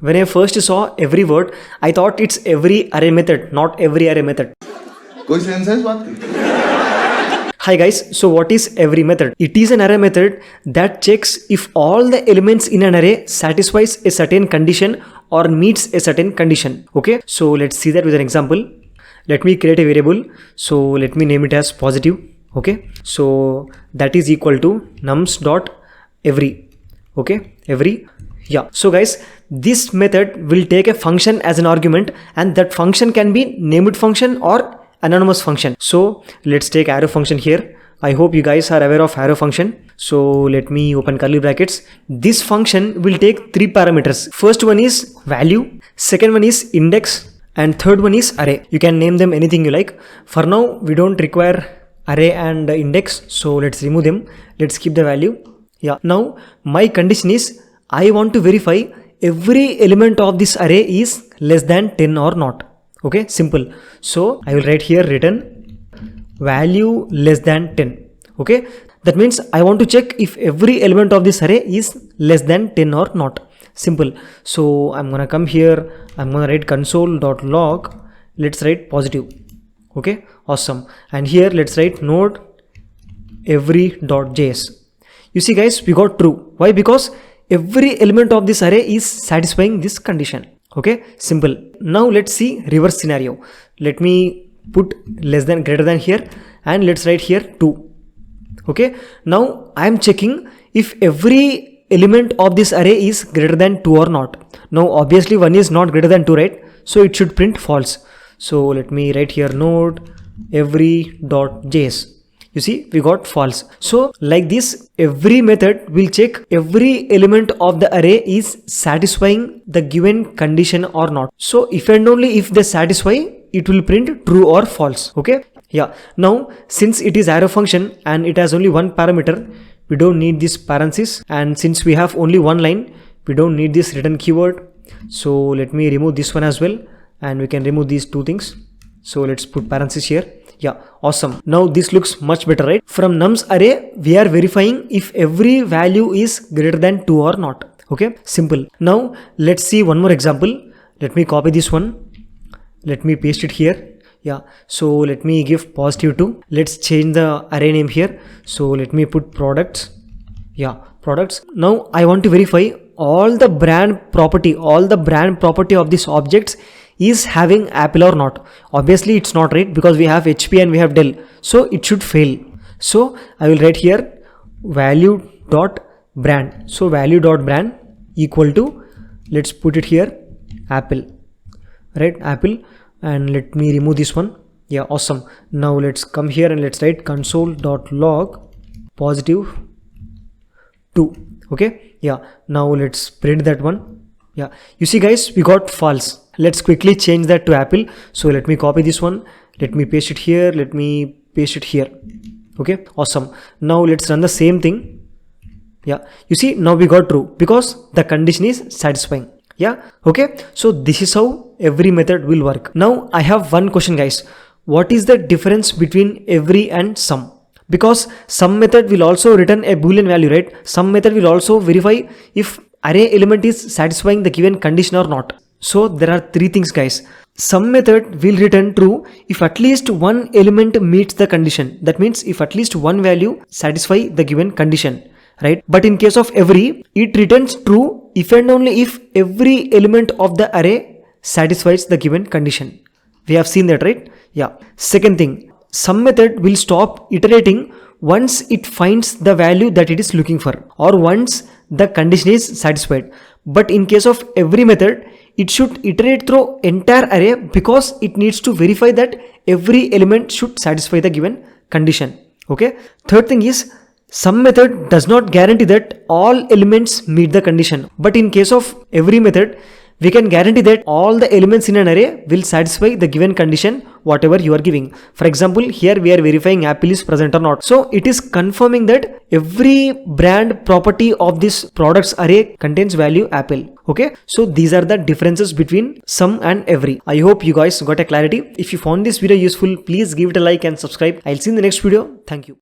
When I first saw every word, I thought it's every array method, not every array method. कोई sense है इस बात की? Hi guys, so what is every method? It is an array method that checks if all the elements in an array satisfies a certain condition or meets a certain condition. Okay, so let's see that with an example. Let me create a variable. So let me name it as positive. Okay, so that is equal to nums.every. Okay, every. Yeah, so guys, this method will take a function as an argument, and that function can be named function or anonymous function. So let's take arrow function here. I hope you guys are aware of arrow function. So let me open curly brackets. This function will take three parameters. First one is value, second one is index, and third one is array. You can name them anything you like. For now, we don't require array and index, so let's remove them. Let's keep the value. Yeah, now my condition is I want to verify every element of this array is less than 10 or not. Okay, simple. So I will write here return value less than 10. Okay, that means I want to check if every element of this array is less than 10 or not. Simple. So I'm gonna come here, I'm gonna write console.log. Let's write positive. Okay, awesome. And here let's write node every.js. You see guys, we got true. Why? Because every element of this array is satisfying this condition. Okay, simple. Now let's see reverse scenario. Let me put less than greater than here, and let's write here 2. Okay, now I am checking if every element of this array is greater than 2 or not. Now obviously 1 is not greater than 2, right? So it should print false. So let me write here node every.js. You see, we got false. So like this, every method will check every element of the array is satisfying the given condition or not. So if and only if they satisfy, it will print true or false. Okay, yeah. Now since it is arrow function and it has only one parameter, we don't need this parenthesis, and since we have only one line, we don't need this return keyword. So let me remove this one as well, and we can remove these two things. So let's put parenthesis here. Yeah, awesome. Now this looks much better, right? From nums array, we are verifying if every value is greater than 2 or not. Okay, simple. Now let's see one more example. Let me copy this one. Let me paste it here. Yeah, so let me give positive 2. Let's change the array name here. So let me put products. Yeah, products. Now I want to verify all the brand property of this objects is having Apple or not. Obviously it's not, right? Because we have HP and we have Dell, so it should fail. So I will write here value.brand. So value.brand equal to, let's put it here, Apple, right? Apple. And let me remove this one. Yeah, awesome. Now let's come here and let's write console.log positive 2. Okay, yeah. Now let's print that one. Yeah, you see guys, we got false. Let's quickly change that to Apple. So let me copy this one. Let me paste it here. Let me paste it here. Okay, awesome. Now let's run the same thing. Yeah, you see, now we got true because the condition is satisfying. Yeah, okay. So this is how every method will work. Now I have one question guys. What is the difference between every and some? Because some method will also return a boolean value, right? Some method will also verify if array element is satisfying the given condition or not. So there are three things guys. Some method will return true if at least one element meets the condition. That means if at least one value satisfy the given condition, right? But in case of every, it returns true if and only if every element of the array satisfies the given condition. We have seen that, right? Yeah. Second thing, some method will stop iterating once it finds the value that it is looking for, or once the condition is satisfied. But in case of every method, it should iterate through entire array because it needs to verify that every element should satisfy the given condition. Okay. Third thing is, some method does not guarantee that all elements meet the condition. But in case of every method, we can guarantee that all the elements in an array will satisfy the given condition whatever you are giving. For example, here we are verifying Apple is present or not. So it is confirming that every brand property of this products array contains value Apple. Okay, so these are the differences between some and every. I hope you guys got a clarity. If you found this video useful, please give it a like and subscribe. I'll see you in the next video. Thank you.